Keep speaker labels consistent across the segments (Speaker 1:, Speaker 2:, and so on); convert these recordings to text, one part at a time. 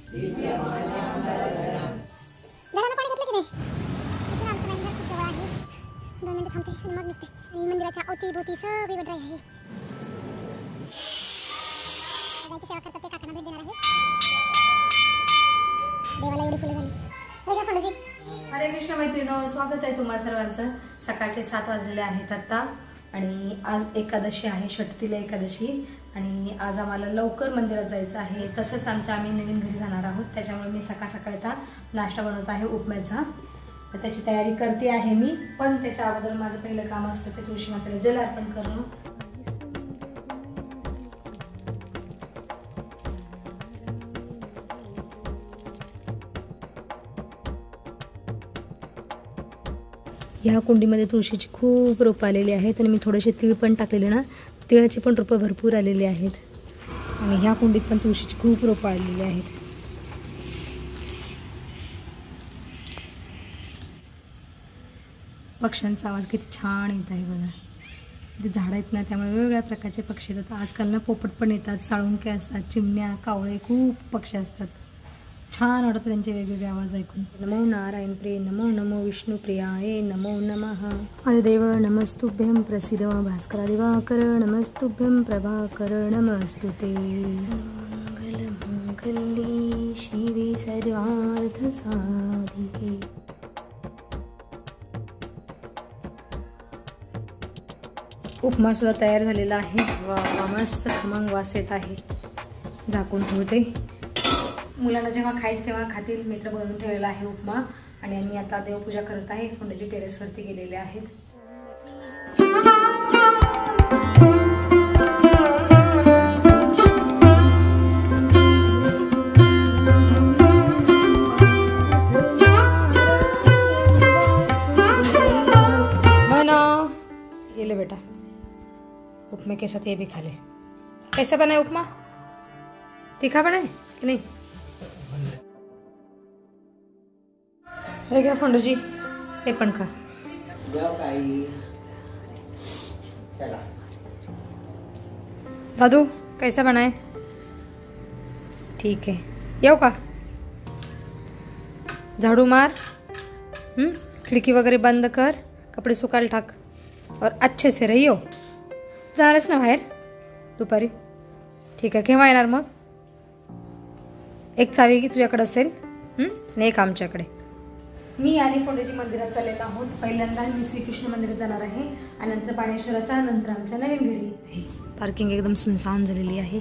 Speaker 1: पाणी घातलं की नाही? इथून आमचं मंदिर खूप जवळ आहे. 2 मिनिटं थांबते आणि मग निघते. आणि मंदिराच्या अवतीभोवती सगळी वडराई आहे. गायची सेवा करतात ते काकांना भेट देणार आहे. देवाला एवढी फुलं झाली. हे घ्या फंडूजी.
Speaker 2: हरे कृष्ण मैत्रिणो, स्वागत आहे तुम्हा सर्वांचं. सकाळचे 7 वाजलेले आहेत आता आणि आज एकादशी आहे, षटतीला एकादशी. आणि आज आम्हाला लवकर मंदिरात जायचं आहे. तसंच आम्ही नवीन घरी जाणार आहोत, त्याच्यामुळे मी सकाळ सकाळी आता नाश्ता बनवत आहे उपम्याचा. तर त्याची तयारी करते आहे मी. पण त्याच्या अगोदर माझं पहिलं काम असतं ते तुळशी मातेला जल अर्पण करणं. ह्या कुंडीमध्ये तुळशीची खूप रोपं आलेली आहेत आणि मी थोडेसे तीळ पण टाकलेले ना, तिळाची पण रोपं भरपूर आलेली आहेत. आणि ह्या कुंडीत पण तुळशीची खूप रोपं आलेली आहेत. पक्ष्यांचा आवाज किती छान येत आहे बघा. इथे झाडं आहेत ना, त्यामुळे वेगवेगळ्या प्रकारचे पक्षी येतात. आजकाल ना पोपट पण येतात, साळुंके असतात, चिमण्या, कावळे, खूप पक्षी असतात. छान वाटतं त्यांचे वेगवेगळे आवाज ऐकून. नमो नारायण प्रिय, नमो नमो विष्णू प्रियाय, नमो नमः. आदिदेव नमस्तुभ्यं, प्रसीद भास्कर दिवाकर, नमस्तुभ्यं प्रभाकर, नमस्तुते. मंगलमांगल्ये शिवे सर्वार्थ साधिके. उपमा सुद्धा तयार झालेला आहे. वा मस्त खमंग वास येत आहे. झाकून ठेवते. मुलांना जेव्हा खायचं तेव्हा खातील. मित्र बनवून ठेवलेला आहे उपमा. आणि मी आता देवपूजा करत आहे. फोंड्याची टेरेसवरती गेलेले आहेत. ये ले बेटा, उपमे के साथ ये भी खा ले. कैसा बना है उपमा? तीखा बना है कि नहीं? हे घ्या फंडूजी, हे पण खा. दादू कैसा बना है? ठीक है. येऊ का? झाडू मार, खिडकी वगैरे बंद कर, कपडे सुकायला टाक और अच्छे से रहियो. जाणारच ना बाहेर दुपारी? ठीक आहे. केव्हा येणार मग? एक चावी की तुझ्याकडे असेल आणि एक आमच्याकडे. मी आणि फोंड्याची मंदिरात चाललेलो आहोत. पहिल्यांदा मी श्रीकृष्ण मंदिरात जाणार आहे आणि नंतर पाणेश्वराचा, नंतर आमच्या नवीन घरी आहे. पार्किंग एकदम सुनसान झालेली आहे.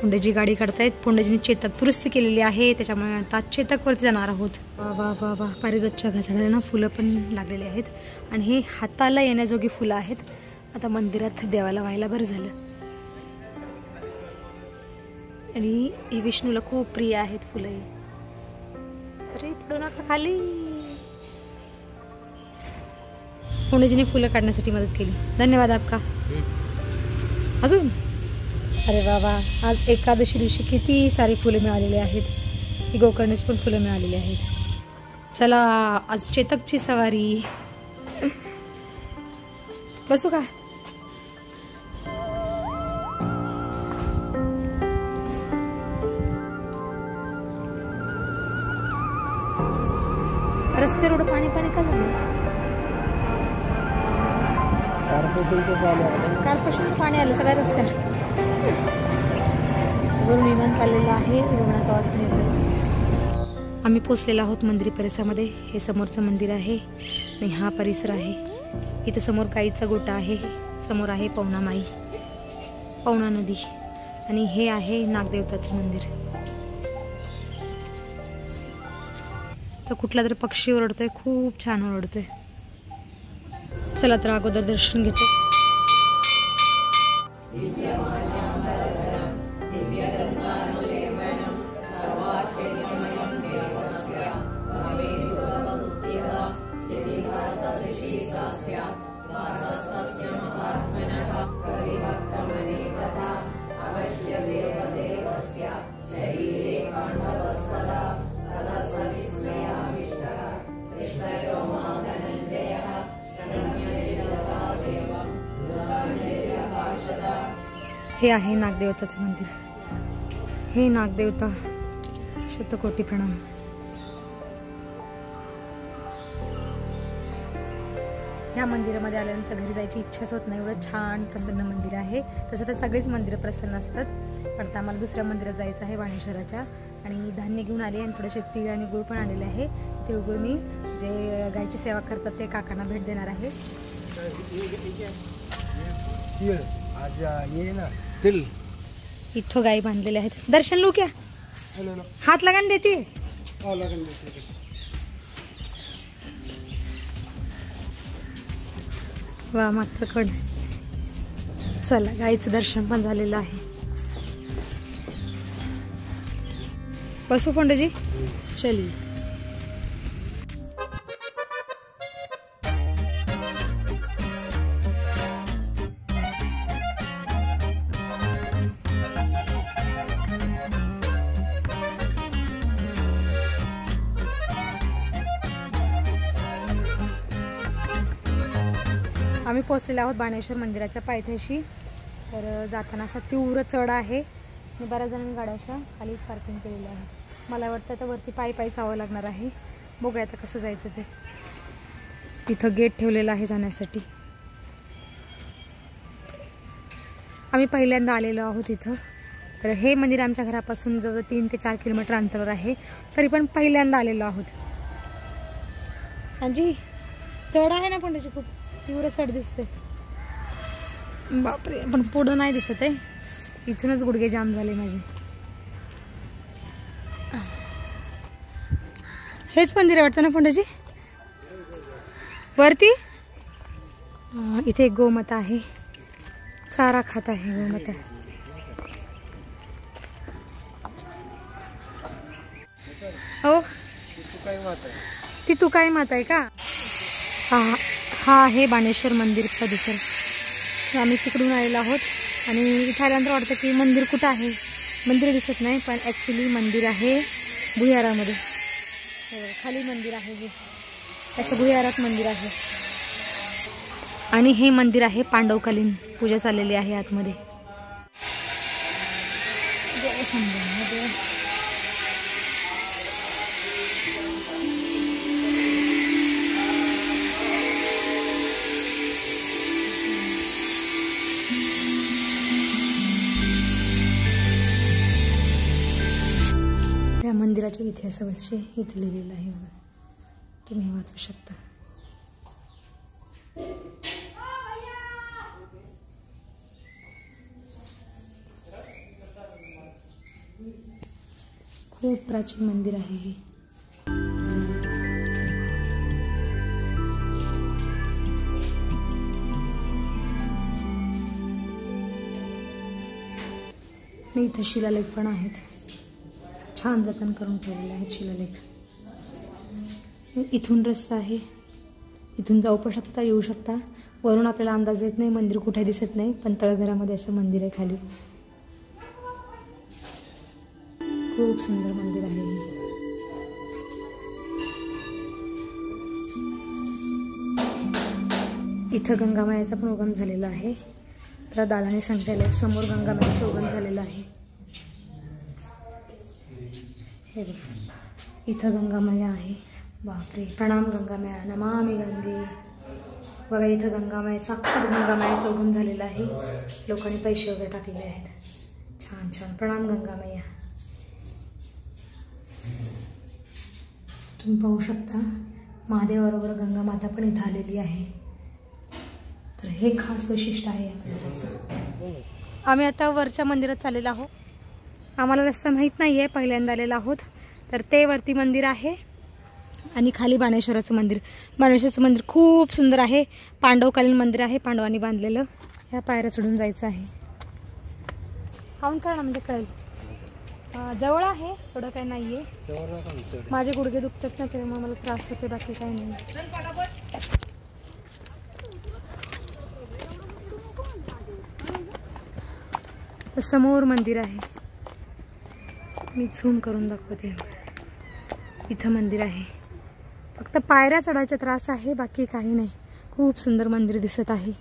Speaker 2: फोंड्याची गाडी काढतायत. फोंड्याजीने चेतक दुरुस्ती केलेली आहे, त्याच्यामुळे आता चेतकवरती जाणार आहोत. वा वा वा वा. पारिजातच्या झाडाला ना फुलं पण लागलेली आहेत आणि हे हाताला येण्याजोगी फुलं आहेत. आता मंदिरात देवाला व्हायला बरं झालं. आणि ही विष्णूला खूप प्रिय आहेत फुलं. अरे पडू नका खाली. फोंड्याजीने फुलं काढण्यासाठी मदत केली. धन्यवाद आपका. अजून अरे बाबा, आज एकादशी दिवशी किती सारी फुलं मिळालेली आहेत. ही गोकर्णाची पण फुलं मिळालेली आहेत. चला आज चेतकची सवारी. बसू का? रस्ते रोड पाणी पाणी का झालं? कार्पोरेशनचं पाणी आलं सगळ्या रस्त्याला. वरून विमान चाललेलं आहे. विमानाचा आवाज पण येतो. आम्ही पोचलेलो आहोत मंदिर परिसरामध्ये. हे समोरचं मंदिर आहे आणि हा परिसर आहे. इथे समोर गाईचा गोठा आहे. समोर आहे पवनामाई, पवना नदी आणि हे आहे नागदेवताचं मंदिर. तर कुठला तरी पक्षी ओरडतोय, खूप छान ओरडतोय. चला तर अगोदर दर्शन घेतो. हे आहे नागदेवताचं मंदिर. हे नागदेवता शतकोटी प्रणाम. ह्या मंदिरामध्ये आल्यानंतर घरी जायची इच्छाच होत नाही, एवढं छान प्रसन्न मंदिर आहे. तसं तर सगळीच मंदिरं प्रसन्न असतात, पण आता आम्हाला दुसऱ्या मंदिरात जायचं आहे बाणेश्वराच्या. आणि धान्य घेऊन आले आणि थोडेसे तीळ आणि गुळ पण आलेले आहे. तिळगुळ मी जे गायची सेवा करतात ते काकांना भेट देणार आहे. इथं गाई बांधलेले आहेत. दर्शन लू क्या? हात लगान देते. वा मागचं कड. चला गाईचं दर्शन पण झालेलं आहे. बसू पंडजी. चलिए. आम्ही पोहोचलेलो आहोत बाणेश्वर मंदिराच्या पायथ्याशी. तर जाताना असा तीव्र चढ आहे आणि बऱ्याच जणांनी गाड्या अशा खालीच पार्किंग केलेल्या आहे. मला वाटतं आता वरती पायी जावं लागणार आहे. बघूया आता कसं जायचं ते. तिथं गेट ठेवलेलं आहे जाण्यासाठी. आम्ही पहिल्यांदा आलेलो आहोत इथं. तर हे मंदिर आमच्या घरापासून जवळ 3 ते 4 किलोमीटर अंतरावर आहे. तरी पण पहिल्यांदा आलेलो आहोत. हांजी चढ आहे ना पंडाची, खूप तीव्र चढ दिसते. बापरे, पण पुढं नाही दिसत आहे. इथूनच गुडघे जाम झाले माझे. हेच मंदिर आहे वाटतं ना पंडाजी वरती. इथे एक गोमाता आहे, चारा खात आहे गोमाता. हो ती तुकाई माता आहे का? हा आहे बाणेश्वर मंदिर परिसर. आम्ही तिकडून आलेलो आहोत आणि इथे आल्यानंतर वाटतं की मंदिर कुठं आहे. मंदिर दिसत नाही, पण ॲक्च्युली मंदिर आहे भुयारामध्ये. खाली मंदिर आहे, हे त्याचं भुयारात मंदिर आहे. आणि हे मंदिर आहे पांडवकालीन पूजा चाललेली आहे आतमध्ये. जय शंभू. या मंदिराच्या इतिहासाविषयी इथे लिहिलेलं आहे, तुम्ही वाचू शकता. खूप प्राचीन मंदिर आहे हे. इथं शिलालेख पण आहेत, छान जतन करून ठेवलेले आहेत शिलालेख. इथून रस्ता आहे, इथून जाऊ पण शकता, येऊ शकता. वरून आपल्याला अंदाज येत नाही मंदिर कुठे दिसत नाही, पण तळघरामध्ये असं मंदिर आहे खाली. खूप सुंदर मंदिर आहे. इथं गंगामायाचा पण उगम झालेला आहे. तर दादाने सांगितलेलं समोर गंगामायाचं उगम झालेलं आहे. हे बघा, इथं गंगामाया आहे. बापरे, प्रणाम गंगामाया, नमामि गंगे. बघा इथं गंगामाया, साक्षात गंगामायाचं उगम झालेलं आहे. लोकांनी पैसे वगैरे टाकलेले आहेत. छान छान. प्रणाम गंगामाया. तुम्ही पाहू शकता महादेवाबरोबर गंगा माता पण इथं आलेली आहे. तर हे खास वैशिष्ट्य आहे या मंदिराचं. आम्ही आता वरच्या मंदिरात चाललेलो आहोत. आम्हाला रस्ता माहीत नाही आहे, पहिल्यांदा आलेलो आहोत. तर ते वरती मंदिर आहे आणि खाली बाणेश्वराचं मंदिर. बाणेश्वराचं मंदिर खूप सुंदर आहे. पांडवकालीन मंदिर आहे, पांडवांनी बांधलेलं. ह्या पायऱ्या चढून जायचं आहे. खाऊन कळणार म्हणजे कळेल. जवळ आहे, एवढं काही नाही आहे. माझे गुडघे दुखतात ना, त्यामुळे मला त्रास होते, बाकी काही नाही. समोर मंदिर आहे, मी झूम करून दाखवते. इथं मंदिर आहे. फक्त पायऱ्या चढायचा त्रास आहे, बाकी काही नाही. खूप सुंदर मंदिर दिसत आहे.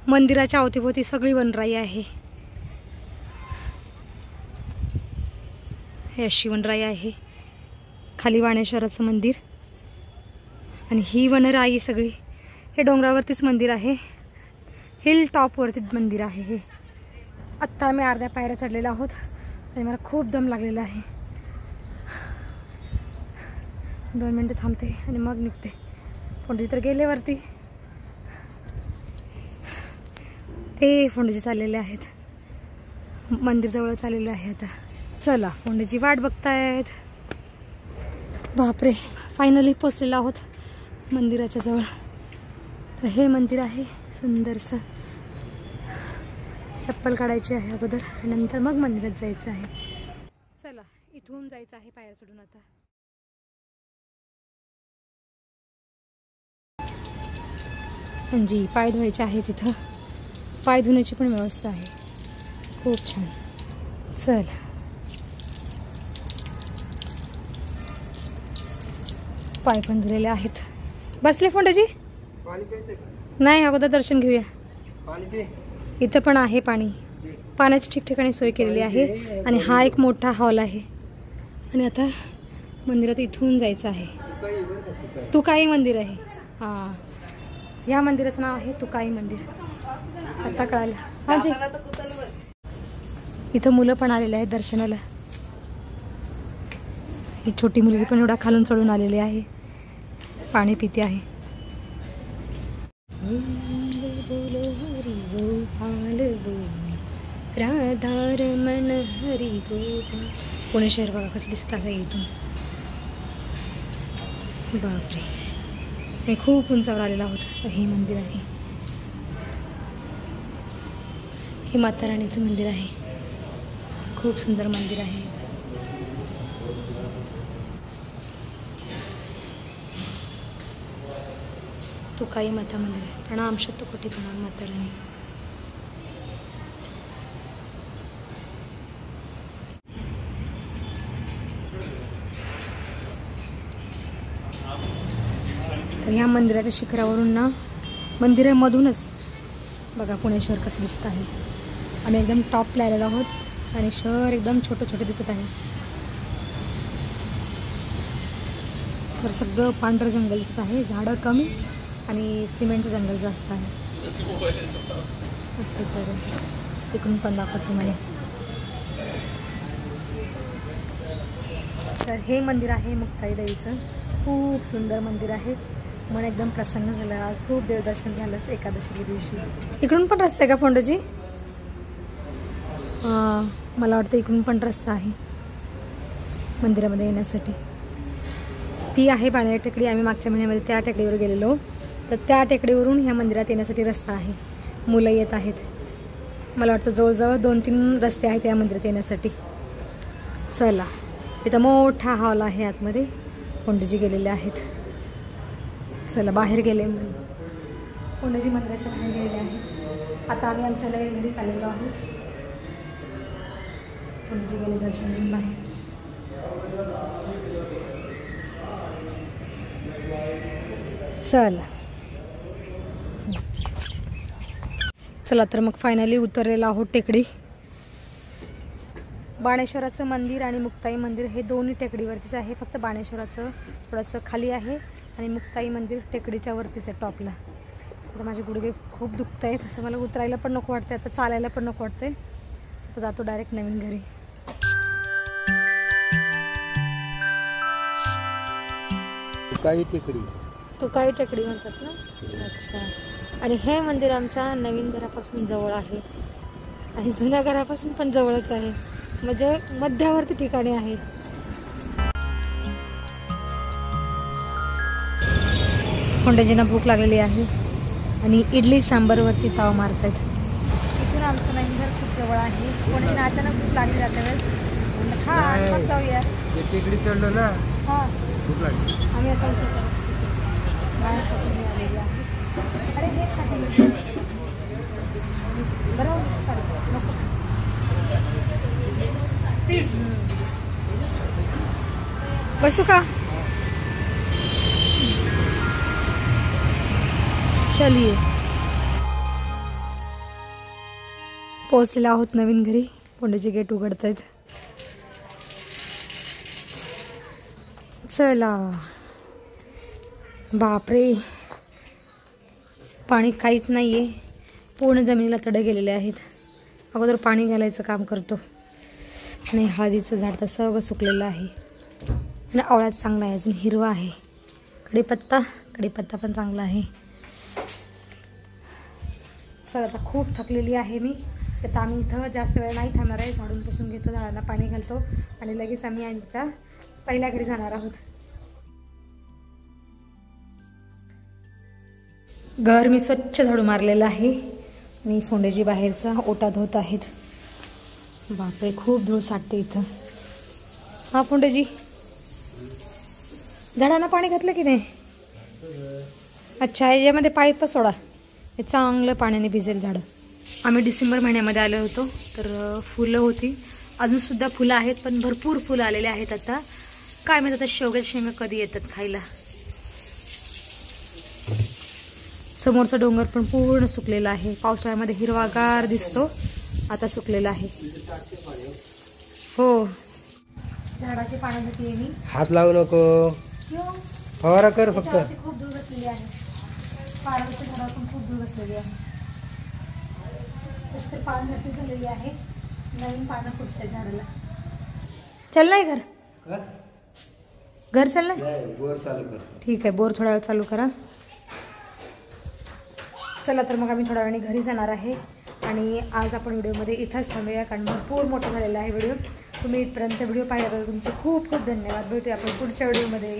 Speaker 2: मंदिराच्या अवतीभोवती सगळी वनराई आहे. हे अशी वनराई आहे, खाली बाणेश्वराचं मंदिर आणि ही वनराई सगळी. हे डोंगरावरतीच मंदिर आहे, हिल टॉपवरती मंदिर आहे हे. आत्ता आम्ही अर्ध्या पायऱ्या चढलेलो आहोत आणि मला खूप दम लागलेला आहे. 2 मिनटं थांबते आणि मग निघते. फोंडजी तर गेले वरती, ते फोंडजी चाललेले आहेत, मंदिर जवळ चाललेले आहे. आता चला फोंडजी वाट बघतायत. बापरे, फायनली पोचलेलो आहोत मंदिराच्या जवळ. तर हे मंदिर आहे सुंदरसं. चप्पल काढायची आहे अगोदर, नंतर मग मंदिरात जायचं आहे. चला इथून जायचं आहे पायऱ्या चढून. आता जी पाय धुवायचे आहे, तिथं पाय धुण्याची पण व्यवस्था आहे, खूप छान. चल पाय पण धुलेले आहेत. बसले फोंडजी? नाही, अगोदर दर्शन घेऊया. इथं पण आहे पाणी, पाण्याची ठिकठिकाणी सोय केलेली आहे आणि हा एक मोठा हॉल आहे. आणि आता मंदिरात इथून जायचं आहे. तुकाई मंदिर आहे. हां, या मंदिराचं नाव आहे तुकाई मंदिर. आता कळालं. हां जी, इथं मुलं पण आलेले आहेत दर्शनाला. ही छोटी मुलगी पण एवढा खालून चढून आलेली आहे, पाणी पिते आहे. बोलो हरी गोपाल बोल, राधारमण हरी गोपाल. पुणे शहर बघा कसं दिसत आहे इथून. बापरे, मी खूप उंचावर आलेला आहोत. हे मंदिर आहे, हे माता राणीचं मंदिर आहे. खूप सुंदर मंदिर आहे. तुकाई माता मंदिर आहे. प्रणाम शतकोटी प्रणाम माता राणी. तर ह्या मंदिराच्या शिखरावरून ना, मंदिरामधूनच बघा पुणे शहर कसं दिसत आहे. आम्ही एकदम टॉपला आलेलो आहोत आणि शहर एकदम छोटं छोटं दिसत आहे. तर सगळं पांढरं जंगल दिसत आहे, झाडं कमी आणि सिमेंटचं जंगल जास्त आहे. असं तर इकडून पण दाखवतो तुम्हाला. तर हे मंदिर आहे मुक्ताई देवीचं. खूप सुंदर मंदिर आहे. मन एकदम प्रसन्न झालं. आज खूप देवदर्शन झालं एकादशीच्या दिवशी. इकडून पण रस्ता आहे का फोंडजी? मला वाटतं इकडून पण रस्ता आहे मंदिरामध्ये येण्यासाठी. ती आहे बाणेर टेकडी. आम्ही मागच्या महिन्यामध्ये त्या टेकडीवर गेलेलो, तर त्या टेकडीवरून ह्या मंदिरात येण्यासाठी रस्ता आहे. मुलं येत आहेत. मला वाटतं जवळजवळ 2-3 रस्ते आहेत या मंदिरात येण्यासाठी. चला, इथं मोठा हॉल आहे आतमध्ये. फोंडजी गेलेले आहेत. चला बाहेर गेले, फोंडजी मंदिराच्या बाहेर गेलेले आहेत. आता आम्ही आमच्या नवीन घरी चाललेलो आहोत. फोंडजी गेले दर्शन घेऊन बाहेर. चला तर मग फायनली उतरलेलो आहोत टेकडी. बाणेश्वराचं मंदिर आणि मुक्ताई मंदिर हे दोन्ही टेकडीवरतीच आहे. फक्त बाणेश्वराचं थोडंसं खाली आहे आणि मुक्ताई मंदिर टेकडीच्या वरतीच आहे टॉपला. आता माझे गुडघे खूप दुखत आहेत, असं मला उतरायला पण नको वाटतं, आता चालायला पण नको वाटतंय. तर जातो डायरेक्ट नवीन घरी. तुकाई टेकडी म्हणतात ना. अच्छा. आणि हे मंदिर आमच्या नवीन घरापासून जवळ आहे आणि जुन्या घरापासून पण जवळच आहे, म्हणजे मध्यावर्ती ठिकाणी आहे. फोंडजींना भूक लागलेली आहे आणि इडली सांबारवरती ताव मारतात. इथून आमचं नवीन घर खूप जवळ आहे. कोणी नाचायला खूप लागली जाते वेळेस. हां, मग जाऊया. टेकडी चढलो ना. हां, भूक लागली. आम्ही आता आलेली आहे. अरे हे खाते बरोबर. नको. बसू का? चलिए. पोहोचलेलो आहोत नवीन घरी. फोंडजी गेट उघडतायत. चला बापरे, पाणी काहीच नाही आहे, पूर्ण जमिनीला तडे गेलेले आहेत. अगोदर पाणी घालायचं काम करतो. आणि हळदीचं झाड तर सगळं सुकलेलं आहे. आणि आवळ्यात चांगला आहे, अजून हिरवा आहे. कढीपत्ता पण चांगला आहे. चला आता खूप थकलेली आहे मी. तर आम्ही इथं जास्त वेळ नाही थांबणार आहे. झाडून पुसून घेतो, झाडांना पाणी घालतो आणि लगेच आम्ही आमच्या पहिल्या घरी जाणार आहोत. घर मी स्वच्छ झाडू मारलेलं आहे आणि फोंडेजी बाहेरचा ओटा धुत आहेत. बापरे, खूप धूळ साठते इथं. हा फोंडेजी, झाडांना पाणी घातलं की नाही? अच्छा, याच्यामध्ये पाईप सोडा, हे चांगलं पाण्याने भिजेल झाडं. आम्ही डिसेंबर महिन्यामध्ये आलो होतो, तर फुलं होती, अजूनसुद्धा फुलं आहेत, पण भरपूर फुलं आलेले आहेत. आता काय माहिती आता शेवग्याच्या शेंगा कधी येतात खायला. समोरचा डोंगर पण पूर्ण सुकलेला आहे. पावसाळ्यामध्ये हिरवागार दिसतो, आता सुकलेला आहे. हो, झाडाची पानं घेते मी.
Speaker 3: हात लावू नको, फवारा कर फक्त.
Speaker 2: खूप धूळ बसलेली आहे. पानाच्या झाडावर पण खूप धूळ बसलेली आहे. तशी तर पान झटकी झालेली आहे, नवीन पानं फुटतात झाडाला. चल नाही घर चल नाही,
Speaker 3: बोर चालू कर.
Speaker 2: ठीक आहे, बोर थोडा वेळ चालू करा. चला तर मग आम्ही थोड्या वेळाने घरी जाणार आहे. आणि आज आपण व्हिडिओमध्ये इथंच थांबूया, कारण भरपूर मोठा झालेला आहे व्हिडिओ. तुम्ही इथपर्यंत व्हिडिओ पाहिला तर तुमचे खूप खूप धन्यवाद. भेटूया आपण पुढच्या व्हिडिओमध्ये.